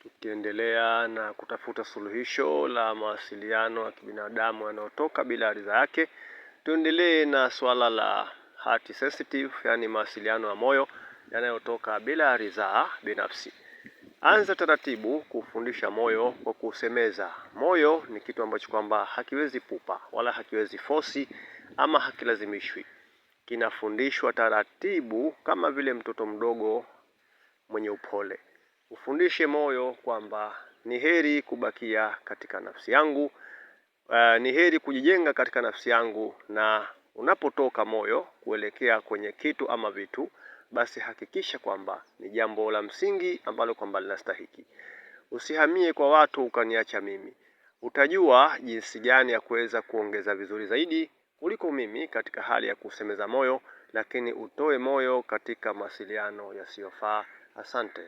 tukiendelea na kutafuta suluhisho la mawasiliano ya kibinadamu yanayotoka bila ridhaa yake. Tuendelee na swala la heart sensitive, yani mawasiliano ya moyo yanayotoka bila ridhaa binafsi. Anza taratibu kufundisha moyo kwa kusemeza. Moyo ni kitu ambacho kwamba hakiwezi pupa wala hakiwezi fosi ama hakilazimishwi. Kinafundishwa taratibu kama vile mtoto mdogo mwenye upole. Ufundishe moyo kwamba ni heri kubakia katika nafsi yangu, ni heri kujijenga katika nafsi yangu, na unapotoka moyo kuelekea kwenye kitu ama vitu, basi hakikisha kwamba ni jambo la msingi ambalo kwamba linastahiki. Usihamie kwa watu ukaniacha mimi. Utajua jinsi gani ya kuweza kuongeza vizuri zaidi kuliko mimi katika hali ya kusemeza moyo, lakini utoe moyo katika mawasiliano yasiyofaa. Asante.